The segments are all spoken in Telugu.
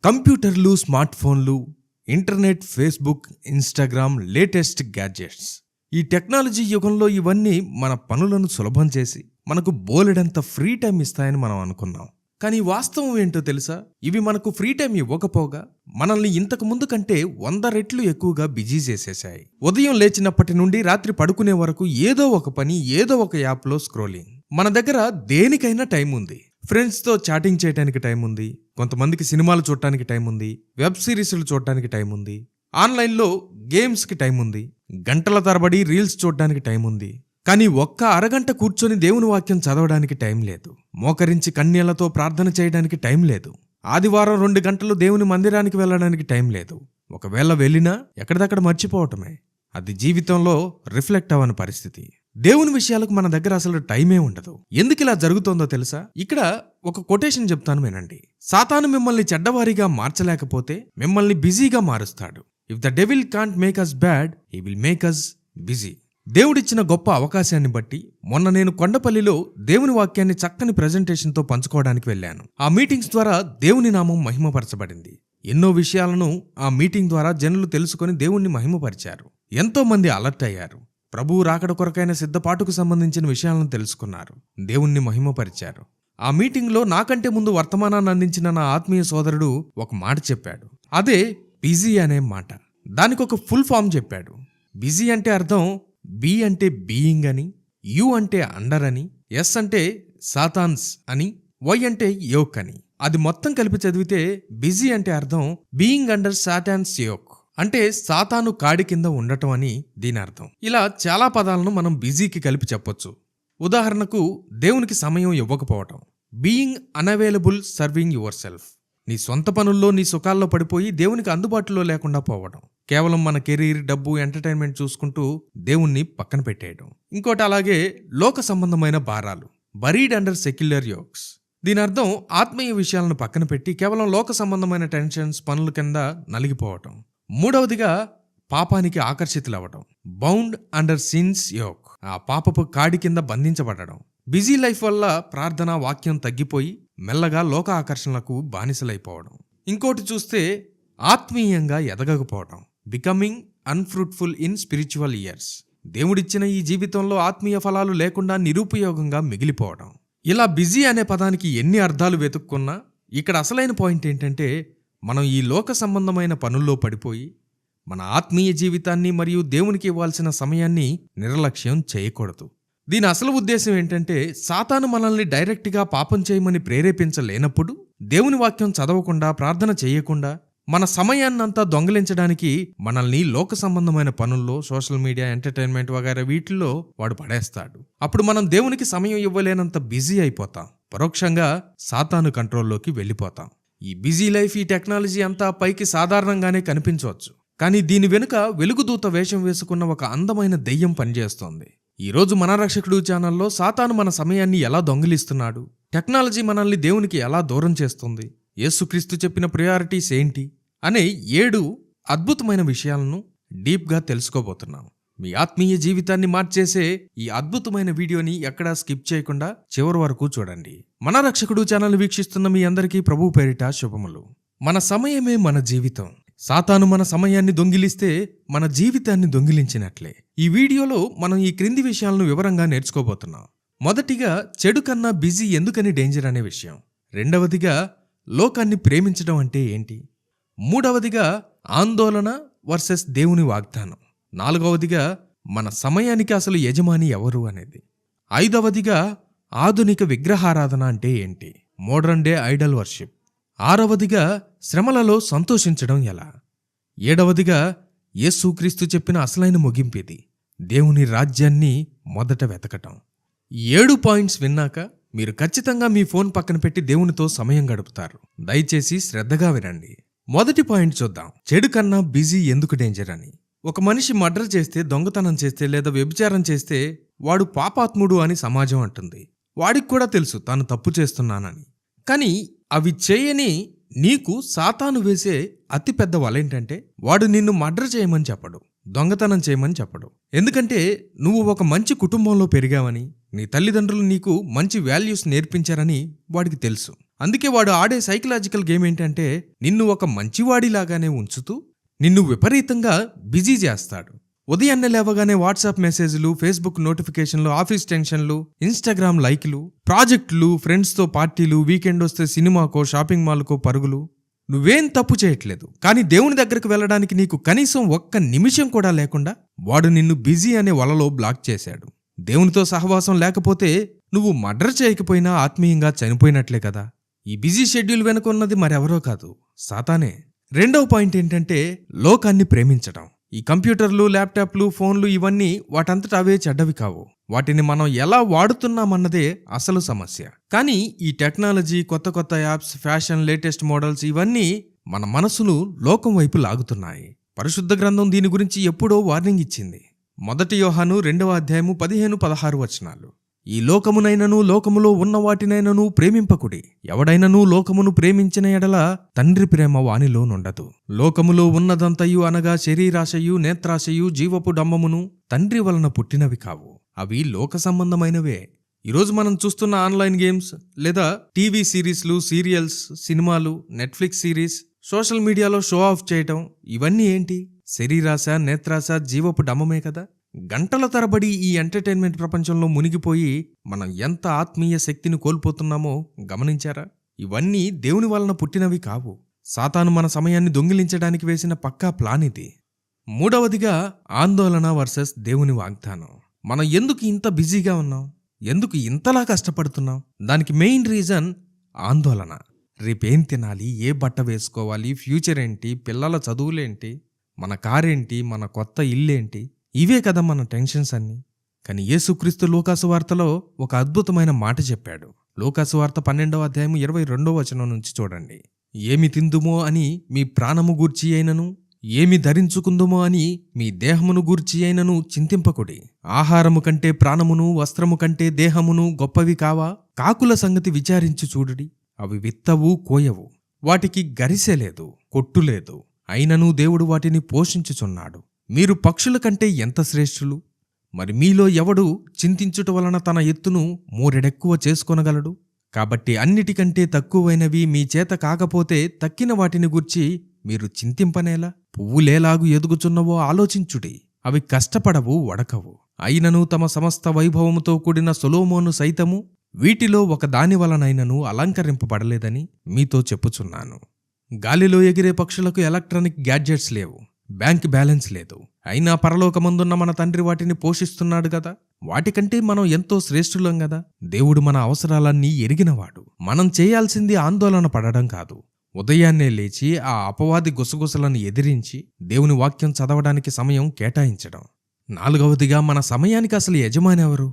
కంప్యూటర్లు, స్మార్ట్ ఫోన్లు, internet, Facebook, Instagram, latest gadgets. ఈ టెక్నాలజీ యుగంలో ఇవన్నీ మన పనులను సులభం చేసి మనకు బోలెడంత ఫ్రీ టైం ఇస్తాయని మనం అనుకున్నాం. కానీ వాస్తవం ఏంటో తెలుసా? ఇవి మనకు ఫ్రీ టైం ఇవ్వకపోగా మనల్ని ఇంతకు ముందు కంటే 100 రెట్లు ఎక్కువగా బిజీ చేసేశాయి. ఉదయం లేచినప్పటి నుండి రాత్రి పడుకునే వరకు ఏదో ఒక పని, ఏదో ఒక యాప్లో స్క్రోలింగ్. మన దగ్గర దేనికైనా టైం ఉంది. ఫ్రెండ్స్తో చాటింగ్ చేయడానికి టైం ఉంది, కొంతమందికి సినిమాలు చూడటానికి టైం ఉంది, వెబ్ సిరీస్లు చూడటానికి టైం ఉంది, ఆన్లైన్లో గేమ్స్కి టైం ఉంది, గంటల తరబడి రీల్స్ చూడటానికి టైం ఉంది. కానీ ఒక్క అరగంట కూర్చొని దేవుని వాక్యం చదవడానికి టైం లేదు. మోకరించి కన్నీళ్లతో ప్రార్థన చేయడానికి టైం లేదు. ఆదివారం 2 గంటలు దేవుని మందిరానికి వెళ్ళడానికి టైం లేదు. ఒకవేళ వెళ్ళినా ఎక్కడిదక్కడ మర్చిపోవటమే. అది జీవితంలో రిఫ్లెక్ట్ అవ్వని పరిస్థితి. దేవుని విషయాలకు మన దగ్గర అసలు టైమే ఉండదు. ఎందుకు ఇలా జరుగుతోందో తెలుసా? ఇక్కడ ఒక కొటేషన్ చెప్తాను వినండి. సాతాను మిమ్మల్ని చెడ్డవారిగా మార్చలేకపోతే మిమ్మల్ని బిజీగా మారుస్తాడు. If the devil can't make us bad, he will make us busy. దేవుడిచ్చిన గొప్ప అవకాశాన్ని బట్టి మొన్న నేను కొండపల్లిలో దేవుని వాక్యాన్ని చక్కని ప్రెజెంటేషన్తో పంచుకోవడానికి వెళ్ళాను. ఆ మీటింగ్స్ ద్వారా దేవుని నామం మహిమపరచబడింది. ఎన్నో విషయాలను ఆ మీటింగ్ ద్వారా జనులు తెలుసుకొని దేవుణ్ణి మహిమపరిచారు. ఎంతో మంది అలర్ట్ అయ్యారు. ప్రభువు రాకడ కొరకైన సిద్ధపాటుకు సంబంధించిన విషయాలను తెలుసుకున్నారు, దేవుణ్ణి మహిమపరిచారు. ఆ మీటింగ్లో నాకంటే ముందు వర్తమానాన్ని అందించిన నా ఆత్మీయ సోదరుడు ఒక మాట చెప్పాడు. అదే బిజీ అనే మాట. దానికి ఒక ఫుల్ ఫామ్ చెప్పాడు. బిజీ అంటే అర్థం బి అంటే బీయింగ్ అని, యు అంటే అండర్ అని, ఎస్ అంటే సాతాన్స్ అని, వై అంటే యోక్ అని. అది మొత్తం కలిపి చదివితే బిజీ అంటే అర్థం బీయింగ్ అండర్ సాతాన్స్ యోక్, అంటే సాతాను కాడి కింద ఉండటం అని దీని అర్థం. ఇలా చాలా పదాలను మనం బిజీకి కలిపి చెప్పొచ్చు. ఉదాహరణకు దేవునికి సమయం ఇవ్వకపోవటం, being unavailable serving yourself. నీ సొంత పనుల్లో నీ సుఖాల్లో పడిపోయి దేవునికి అందుబాటులో లేకుండా పోవడం. కేవలం మన కెరీర్, డబ్బు, ఎంటర్టైన్మెంట్ చూసుకుంటూ దేవుణ్ణి పక్కన పెట్టేయడం. ఇంకోటి అలాగే లోక సంబంధమైన భారాలు, బరీడ్ అండర్ సెక్యులర్ యోక్స్. దీని అర్థం ఆత్మీయ విషయాలను పక్కన పెట్టి కేవలం లోక సంబంధమైన టెన్షన్స్, పనుల కింద నలిగిపోవటం. మూడవదిగా పాపానికి ఆకర్షితులవ్వటం, బౌండ్ అండర్ సిన్స్ యోక్. ఆ పాపపు కాడి కింద బంధించబడడం. బిజీ లైఫ్ వల్ల ప్రార్థన, వాక్యం తగ్గిపోయి మెల్లగా లోక ఆకర్షణలకు బానిసలైపోవడం. ఇంకోటి చూస్తే ఆత్మీయంగా ఎదగకపోవడం, becoming unfruitful in spiritual years. దేవుడిచ్చిన ఈ జీవితంలో ఆత్మీయ ఫలాలు లేకుండా నిరుపయోగంగా మిగిలిపోవడం. ఇలా బిజీ అనే పదానికి ఎన్ని అర్థాలు వెతుక్కున్నా ఇక్కడ అసలైన పాయింట్ ఏంటంటే, మనం ఈ లోక సంబంధమైన పనుల్లో పడిపోయి మన ఆత్మీయ జీవితాన్ని మరియు దేవునికి ఇవ్వాల్సిన సమయాన్ని నిర్లక్ష్యం చేయకూడదు. దీని అసలు ఉద్దేశం ఏంటంటే, సాతాను మనల్ని డైరెక్ట్గా పాపం చేయమని ప్రేరేపించలేనప్పుడు దేవుని వాక్యం చదవకుండా, ప్రార్థన చేయకుండా మన సమయాన్నంతా దొంగిలించడానికి మనల్ని లోక సంబంధమైన పనుల్లో, సోషల్ మీడియా, ఎంటర్టైన్మెంట్ వగైరా వీటిల్లో వాడు పడేస్తాడు. అప్పుడు మనం దేవునికి సమయం ఇవ్వలేనంత బిజీ అయిపోతాం. పరోక్షంగా సాతాను కంట్రోల్లోకి వెళ్ళిపోతాం. ఈ బిజీ లైఫ్, ఈ టెక్నాలజీ అంతా పైకి సాధారణంగానే కనిపించవచ్చు. కానీ దీని వెనుక వెలుగుదూత వేషం వేసుకున్న ఒక అందమైన దెయ్యం పనిచేస్తోంది. ఈరోజు మన రక్షకుడు ఛానల్లో సాతాను మన సమయాన్ని ఎలా దొంగిలిస్తున్నాడు, టెక్నాలజీ మనల్ని దేవునికి ఎలా దూరం చేస్తుంది, యేసుక్రీస్తు చెప్పిన ప్రయారిటీస్ ఏంటి అనే 7 అద్భుతమైన విషయాలను డీప్గా తెలుసుకోబోతున్నాం. మీ ఆత్మీయ జీవితాన్ని మార్చేసే ఈ అద్భుతమైన వీడియోని ఎక్కడా స్కిప్ చేయకుండా చివరి వరకు చూడండి. మన రక్షకుడు ఛానల్ వీక్షిస్తున్న మీ అందరికీ ప్రభువు పేరిట శుభములు. మన సమయమే మన జీవితం. సాతాను మన సమయాన్ని దొంగిలిస్తే మన జీవితాన్ని దొంగిలించినట్లే. ఈ వీడియోలో మనం ఈ క్రింది విషయాలను వివరంగా నేర్చుకోబోతున్నాం. మొదటిగా, చెడు కన్నా బిజీ ఎందుకని డేంజర్ అనే విషయం. రెండవదిగా, లోకాన్ని ప్రేమించడం అంటే ఏంటి. మూడవదిగా, ఆందోళన వర్సెస్ దేవుని వాగ్దానం. నాలుగవదిగా, మన సమయానికి అసలు యజమాని ఎవరు అనేది. ఐదవదిగా, ఆధునిక విగ్రహారాధన అంటే ఏంటి, మోడర్న్ డే ఐడల్ వర్షిప్. ఆరవదిగా, శ్రమలలో సంతోషించడం ఎలా. ఏడవదిగా, యేసుక్రీస్తు చెప్పిన అసలైన ముగింపిది, దేవుని రాజ్యాన్ని మొదట వెతకటం. 7 పాయింట్స్ విన్నాక మీరు ఖచ్చితంగా మీ ఫోన్ పక్కన పెట్టి దేవునితో సమయం గడుపుతారు. దయచేసి శ్రద్ధగా వినండి. మొదటి పాయింట్ చూద్దాం. చెడు కన్నా బిజీ ఎందుకు డేంజర్ అని. ఒక మనిషి మర్డర్ చేస్తే, దొంగతనం చేస్తే లేదా వ్యభిచారం చేస్తే వాడు పాపాత్ముడు అని సమాజం అంటుంది. వాడికి కూడా తెలుసు తాను తప్పు చేస్తున్నానని. కానీ అవి చేయని నీకు సాతాను వేసే అతిపెద్ద వలేంటంటే, వాడు నిన్ను మర్డర్ చేయమని చెప్పడు, దొంగతనం చేయమని చెప్పడు. ఎందుకంటే నువ్వు ఒక మంచి కుటుంబంలో పెరిగావని, నీ తల్లిదండ్రులు నీకు మంచి వాల్యూస్ నేర్పించారని వాడికి తెలుసు. అందుకే వాడు ఆడే సైకలాజికల్ గేమ్ ఏంటంటే నిన్ను ఒక మంచివాడిలాగానే ఉంచుతూ నిన్ను విపరీతంగా బిజీ చేస్తాడు. ఉదయాన్నే లేవగానే వాట్సాప్ మెసేజ్లు, ఫేస్బుక్ నోటిఫికేషన్లు, ఆఫీస్ టెన్షన్లు, ఇన్స్టాగ్రామ్ లైక్లు, ప్రాజెక్టులు, ఫ్రెండ్స్తో పార్టీలు, వీకెండ్ వస్తే సినిమాకో షాపింగ్ మాల్కో పరుగులు. నువ్వేం తప్పు చేయట్లేదు, కానీ దేవుని దగ్గరకు వెళ్ళడానికి నీకు కనీసం ఒక్క నిమిషం కూడా లేకుండా వాడు నిన్ను బిజీ అనే వలలో బ్లాక్ చేశాడు. దేవునితో సహవాసం లేకపోతే నువ్వు మర్డర్ చేయకపోయినా ఆత్మీయంగా చనిపోయినట్లే కదా. ఈ బిజీ షెడ్యూల్ వెనుక ఉన్నది మరెవరో కాదు, సాతానే. రెండవ పాయింట్ ఏంటంటే లోకాన్ని ప్రేమించడం. ఈ కంప్యూటర్లు, ల్యాప్టాప్లు, ఫోన్లు ఇవన్నీ వాటంతట అవే చెడ్డవి కావు. వాటిని మనం ఎలా వాడుతున్నామన్నదే అసలు సమస్య. కానీ ఈ టెక్నాలజీ, కొత్త కొత్త యాప్స్, ఫ్యాషన్, లేటెస్ట్ మోడల్స్ ఇవన్నీ మన మనసును లోకం వైపు లాగుతున్నాయి. పరిశుద్ధ గ్రంథం దీని గురించి ఎప్పుడో వార్నింగ్ ఇచ్చింది. 1 యోహాను 2:15-16 ఈ లోకమునైనను లోకములో ఉన్న వాటినైనను ప్రేమింపకుడి. ఎవడైనను లోకమును ప్రేమించిన ఎడల తండ్రి ప్రేమ వానిలో నుండదు. లోకములో ఉన్నదంతయు అనగా శరీరాశయు, నేత్రాశయు, జీవపు డంబమును తండ్రి వలన పుట్టినవి కావు, అవి లోక సంబంధమైనవే. ఈరోజు మనం చూస్తున్న ఆన్లైన్ గేమ్స్ లేదా టీవీ సిరీస్లు, సీరియల్స్, సినిమాలు, నెట్ఫ్లిక్స్ సిరీస్, సోషల్ మీడియాలో షో ఆఫ్ చేయటం ఇవన్నీ ఏంటి? శరీరాశ, నేత్రాశ, జీవపు డంబమే కదా. గంటల తరబడి ఈ ఎంటర్టైన్మెంట్ ప్రపంచంలో మునిగిపోయి మనం ఎంత ఆత్మీయ శక్తిని కోల్పోతున్నామో గమనించారా? ఇవన్నీ దేవుని వలన పుట్టినవి కావు. సాతాను మన సమయాన్ని దొంగిలించడానికి వేసిన పక్కా ప్లాన్ ఇది. మూడవదిగా ఆందోళన వర్సెస్ దేవుని వాగ్దానం. మనం ఎందుకు ఇంత బిజీగా ఉన్నాం? ఎందుకు ఇంతలా కష్టపడుతున్నాం? దానికి మెయిన్ రీజన్ ఆందోళన. రేపేం తినాలి, ఏ బట్ట వేసుకోవాలి, ఫ్యూచర్ ఏంటి, పిల్లల చదువులేంటి, మన కారేంటి, మన కొత్త ఇల్లేంటి, ఇవే కదా మన టెన్షన్స్ అన్ని. కానీ యేసుక్రీస్తు లోకాసు వార్తలో ఒక అద్భుతమైన మాట చెప్పాడు. లోకాసు వార్త 12:22 నుంచి చూడండి. ఏమి తిందుమో అని మీ ప్రాణము గూర్చి అయినను, ఏమి ధరించుకుందుమో అని మీ దేహమును గూర్చి అయినను చింతింపకుడి. ఆహారము కంటే ప్రాణమును, వస్త్రము కంటే దేహమును గొప్పవి కావా? కాకుల సంగతి విచారించి చూడుడి. అవి విత్తవు, కోయవు, వాటికి గరిసె లేదు, కొట్టు లేదు, అయినను దేవుడు వాటిని పోషించుచున్నాడు. మీరు పక్షుల కంటే ఎంత శ్రేష్ఠులు? మరి మీలో ఎవడు చింతించుట వలన తన ఎత్తును మూరెడెక్కువ చేసుకొనగలడు? కాబట్టి అన్నిటికంటే తక్కువైనవి మీ చేత కాకపోతే తక్కిన వాటిని గూర్చి మీరు చింతింపనేలా? పువ్వులేలాగు ఎదుగుచున్నవో ఆలోచించుడి. అవి కష్టపడవు, వడకవు. అయినను తమ సమస్త వైభవముతో కూడిన సొలొమోను సైతము వీటిలో ఒక దాని వలనైనను అలంకరింపబడలేదని మీతో చెప్పుచున్నాను. గాలిలో ఎగిరే పక్షులకు ఎలక్ట్రానిక్ గ్యాడ్జెట్స్ లేవు, బ్యాంక్ బ్యాలెన్స్ లేదు, అయినా పరలోకమందున్న మన తండ్రి వాటిని పోషిస్తున్నాడు కదా. వాటికంటే మనం ఎంతో శ్రేష్ఠులం కదా. దేవుడు మన అవసరాలన్నీ ఎరిగినవాడు. మనం చేయాల్సింది ఆందోళన పడడం కాదు, ఉదయాన్నే లేచి ఆ అపవాది గుసగుసలను ఎదిరించి దేవుని వాక్యం చదవడానికి సమయం కేటాయించడం. నాలుగవదిగా మన సమయానికి అసలు యజమాని ఎవరు?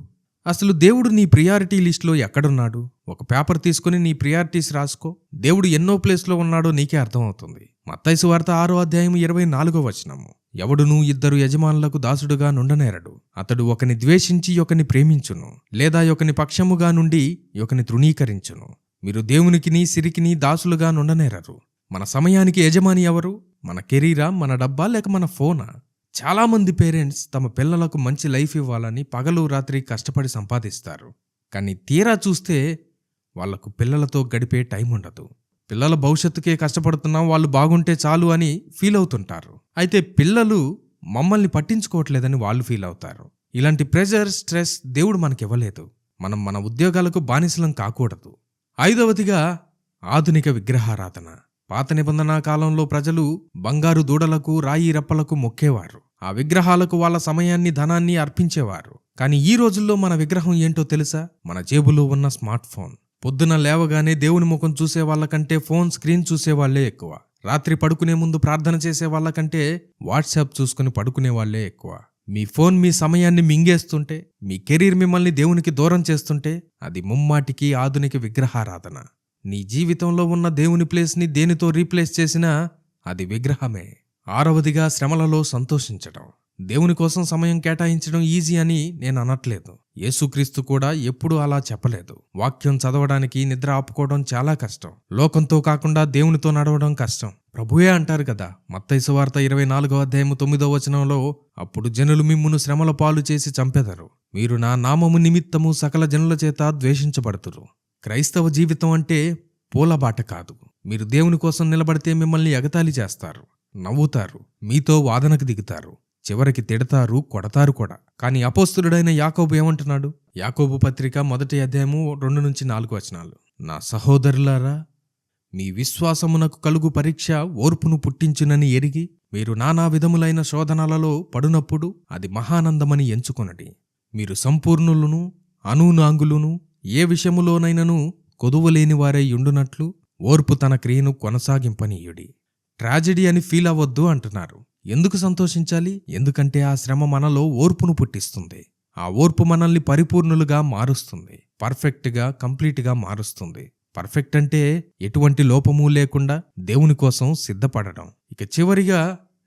అసలు దేవుడు నీ ప్రియారిటీ లిస్టులో ఎక్కడున్నాడు? ఒక పేపర్ తీసుకుని నీ ప్రియారిటీస్ రాసుకో. దేవుడు ఎన్నో ప్లేస్లో ఉన్నాడో నీకే అర్థమవుతుంది. మత్తయి సువార్త 6:24 ఎవడునూ 2 యజమానులకు దాసుడుగా నుండనేరడు. అతడు ఒకని ద్వేషించి ఒకని ప్రేమించును, లేదా ఒకని పక్షముగా నుండి ఒకని తృణీకరించును. మీరు దేవునికిని సిరికిని దాసులుగా నుండనేరరు. మన సమయానికి యజమాని ఎవరు? మన కెరీరా, మన డబ్బా, లేక మన ఫోనా? చాలామంది పేరెంట్స్ తమ పిల్లలకు మంచి లైఫ్ ఇవ్వాలని పగలు రాత్రి కష్టపడి సంపాదిస్తారు. కానీ తీరా చూస్తే వాళ్లకు పిల్లలతో గడిపే టైం ఉండదు. పిల్లల భవిష్యత్తుకే కష్టపడుతున్నాం, వాళ్ళు బాగుంటే చాలు అని ఫీల్ అవుతుంటారు. అయితే పిల్లలు మమ్మల్ని పట్టించుకోవట్లేదని వాళ్ళు ఫీల్ అవుతారు. ఇలాంటి ప్రెజర్, స్ట్రెస్ దేవుడు మనకివ్వలేదు. మనం మన ఉద్యోగాలకు బానిసలం కాకూడదు. ఐదవదిగా ఆధునిక విగ్రహారాధన. పాత నిబంధన కాలంలో ప్రజలు బంగారు దూడలకు, రాయి రప్పలకు మొక్కేవారు. ఆ విగ్రహాలకు వాళ్ళ సమయాన్ని, ధనాన్ని అర్పించేవారు. కానీ ఈ రోజుల్లో మన విగ్రహం ఏంటో తెలుసా? మన జేబులో ఉన్న స్మార్ట్ ఫోన్. పొద్దున లేవగానే దేవుని ముఖం చూసే వాళ్ళకంటే ఫోన్ స్క్రీన్ చూసేవాళ్లే ఎక్కువ. రాత్రి పడుకునే ముందు ప్రార్థన చేసే వాళ్ళకంటే వాట్సాప్ చూసుకుని పడుకునే వాళ్లే ఎక్కువ. మీ ఫోన్ మీ సమయాన్ని మింగేస్తుంటే, మీ కెరీర్ మిమ్మల్ని దేవునికి దూరం చేస్తుంటే అది ముమ్మాటికి ఆధునిక విగ్రహారాధన. నీ జీవితంలో ఉన్న దేవుని ప్లేస్ని దేనితో రీప్లేస్ చేసినా అది విగ్రహమే. ఆరవదిగా శ్రమలలో సంతోషించడం. దేవుని కోసం సమయం కేటాయించడం ఈజీ అని నేను అనట్లేదు. యేసుక్రీస్తు కూడా ఎప్పుడూ అలా చెప్పలేదు. వాక్యం చదవడానికి నిద్ర ఆపుకోవడం చాలా కష్టం. లోకంతో కాకుండా దేవునితో నడవడం కష్టం. ప్రభువే అంటారు కదా, మత్తయి సువార్త 24:9 అప్పుడు జనులు మిమ్మును శ్రమల పాలు చేసి చంపెదరు. మీరు నా నామము నిమిత్తము సకల జనుల చేత ద్వేషించబడుతురు. క్రైస్తవ జీవితం అంటే పూలబాట కాదు. మీరు దేవుని కోసం నిలబడితే మిమ్మల్ని ఎగతాళి చేస్తారు, నవ్వుతారు, మీతో వాదనకు దిగుతారు, చివరికి తిడతారు, కొడతారు కూడా. కానీ అపోస్తలుడైన యాకోబు ఏమంటున్నాడు? యాకోబు పత్రిక 1 అధ్యాయము 2-4 నా సహోదరులారా, మీ విశ్వాసమునకు కలుగు పరీక్ష ఓర్పును పుట్టించునని ఎరిగి మీరు నానా విధములైన శోధనలలో పడునప్పుడు అది మహానందమని ఎంచుకొనడి. మీరు సంపూర్ణులను అనూనాంగులును ఏ విషయములోనైనను కొదువలేని వారై యుండునట్లు ఓర్పు తన క్రియను కొనసాగింపనీయుడి. ట్రాజెడీ అని ఫీల్ అవ్వద్దు అంటున్నారు. ఎందుకు సంతోషించాలి? ఎందుకంటే ఆ శ్రమ మనలో ఓర్పును పుట్టిస్తుంది. ఆ ఓర్పు మనల్ని పరిపూర్ణులుగా మారుస్తుంది, పర్ఫెక్ట్గా, కంప్లీట్గా మారుస్తుంది. పర్ఫెక్ట్ అంటే ఎటువంటి లోపము లేకుండా దేవుని కోసం సిద్ధపడడం. ఇక చివరిగా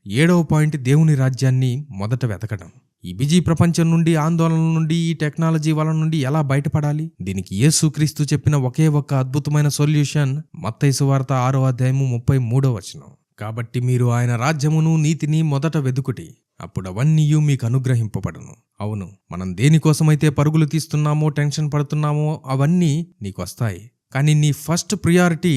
7వ పాయింట్, దేవుని రాజ్యాన్ని మొదట వెతకడం. ఈ బిజీ ప్రపంచం నుండి, ఆందోళన నుండి, ఈ టెక్నాలజీ వల నుండి ఎలా బయటపడాలి? దీనికి యేసుక్రీస్తు చెప్పిన ఒకే ఒక్క అద్భుతమైన సొల్యూషన్ మత్తయి సువార్త 6వ అధ్యాయము 33వ వచనం. కాబట్టి మీరు ఆయన రాజ్యమును నీతిని మొదట వెదుకుటి, అప్పుడు అవన్నీయు మీకు అనుగ్రహింపబడును. అవును, మనం దేనికోసమైతే పరుగులు తీస్తున్నామో, టెన్షన్ పడుతున్నామో అవన్నీ నీకొస్తాయి. కానీ నీ ఫస్ట్ ప్రియారిటీ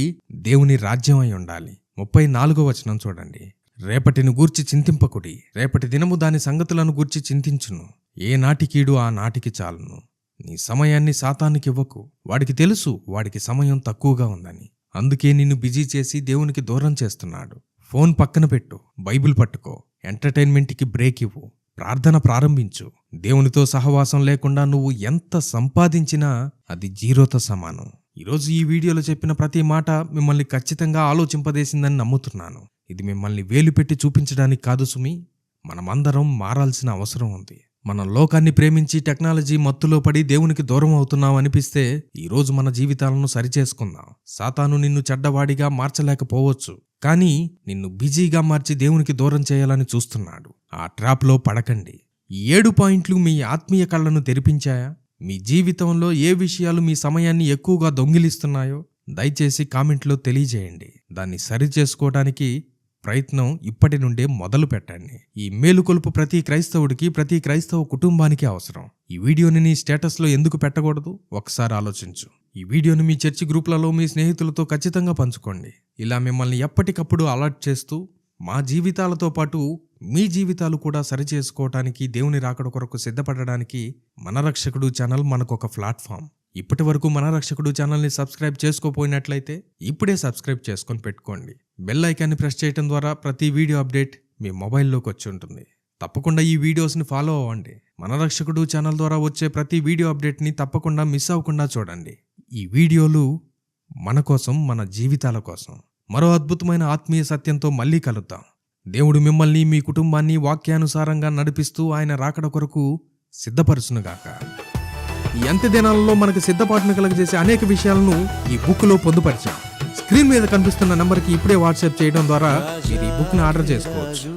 దేవుని రాజ్యం అయి ఉండాలి. 34వ వచనం చూడండి. రేపటిని గూర్చి చింతింపకుడి, రేపటి దినము దాని సంగతులను గూర్చి చింతించును. ఏ నాటికీడు ఆ నాటికి చాలును. నీ సమయాన్ని సాతానుకివ్వకు. వాడికి తెలుసు వాడికి సమయం తక్కువగా ఉందని. అందుకే నిన్ను బిజీ చేసి దేవునికి దూరం చేస్తున్నాడు. ఫోన్ పక్కన పెట్టు, బైబిల్ పట్టుకో, ఎంటర్టైన్మెంట్కి బ్రేక్ ఇవ్వు, ప్రార్థన ప్రారంభించు. దేవునితో సహవాసం లేకుండా నువ్వు ఎంత సంపాదించినా అది జీరోతో సమానం. ఈరోజు ఈ వీడియోలో చెప్పిన ప్రతి మాట మిమ్మల్ని ఖచ్చితంగా ఆలోచింపదేసిందని నమ్ముతున్నాను. ఇది మిమ్మల్ని వేలు పెట్టి చూపించడానికి కాదు సుమి. మనమందరం మారాల్సిన అవసరం ఉంది. మనం లోకాన్ని ప్రేమించి టెక్నాలజీ మత్తులో పడి దేవునికి దూరం అవుతున్నాం అనిపిస్తే ఈరోజు మన జీవితాలను సరిచేసుకుందాం. సాతాను నిన్ను చెడ్డవాడిగా మార్చలేకపోవచ్చు, కానీ నిన్ను బిజీగా మార్చి దేవునికి దూరం చేయాలని చూస్తున్నాడు. ఆ ట్రాప్లో పడకండి. ఈ 7 పాయింట్లు మీ ఆత్మీయ కళ్ళను తెరిపించాయా? మీ జీవితంలో ఏ విషయాలు మీ సమయాన్ని ఎక్కువగా దొంగిలిస్తున్నాయో దయచేసి కామెంట్లో తెలియజేయండి. దాన్ని సరిచేసుకోవడానికి ప్రయత్నం ఇప్పటి నుండే మొదలు పెట్టండి. ఈ మేలుకొలుపు ప్రతి క్రైస్తవుడికి, ప్రతి క్రైస్తవ కుటుంబానికి అవసరం. ఈ వీడియోని నీ స్టేటస్లో ఎందుకు పెట్టకూడదు? ఒకసారి ఆలోచించు. ఈ వీడియోని మీ చర్చి గ్రూపులలో మీ స్నేహితులతో ఖచ్చితంగా పంచుకోండి. ఇలా మిమ్మల్ని ఎప్పటికప్పుడు అలర్ట్ చేస్తూ మా జీవితాలతో పాటు మీ జీవితాలు కూడా సరిచేసుకోవటానికి, దేవుని రాకడ కొరకు సిద్ధపడడానికి మన రక్షకుడు ఛానల్ మనకొక ప్లాట్ఫామ్. ఇప్పటి వరకు మన రక్షకుడు ఛానల్ని సబ్స్క్రైబ్ చేసుకోపోయినట్లయితే ఇప్పుడే సబ్స్క్రైబ్ చేసుకొని పెట్టుకోండి. బెల్ ఐకాన్ని ప్రెస్ చేయడం ద్వారా ప్రతి వీడియో అప్డేట్ మీ మొబైల్లోకి వచ్చి ఉంటుంది. తప్పకుండా ఈ వీడియోస్ని ఫాలో అవ్వండి. మన రక్షకుడు ఛానల్ ద్వారా వచ్చే ప్రతి వీడియో అప్డేట్ని తప్పకుండా మిస్ అవ్వకుండా చూడండి. ఈ వీడియోలు మన కోసం, మన జీవితాల కోసం. మరో అద్భుతమైన ఆత్మీయ సత్యంతో మళ్ళీ కలుద్దాం. దేవుడు మిమ్మల్ని, మీ కుటుంబాన్ని వాక్యానుసారంగా నడిపిస్తూ ఆయన రాకడ కొరకు సిద్ధపరచునుగాక. ఈ అంత్య దినాలలో మనకు సిద్ధపాటును కలుగజేసే అనేక విషయాలను ఈ బుక్లో పొందుపరిచాం. స్క్రీన్ మీద కనిపిస్తున్న నంబర్కి ఇప్పుడే వాట్సాప్ చేయడం ద్వారా మీరు ఈ బుక్ని ఆర్డర్ చేసుకోవచ్చు.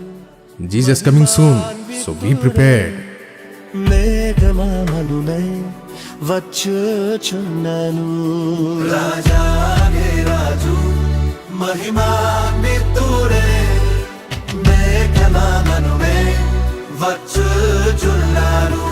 Jesus coming soon, so be prepared. మేఘమామనునై వచ్చుచున్నాను, రాజానే రాజు మహిమాన్వితుడే. మేఘమామనునై వచ్చుచున్నాను.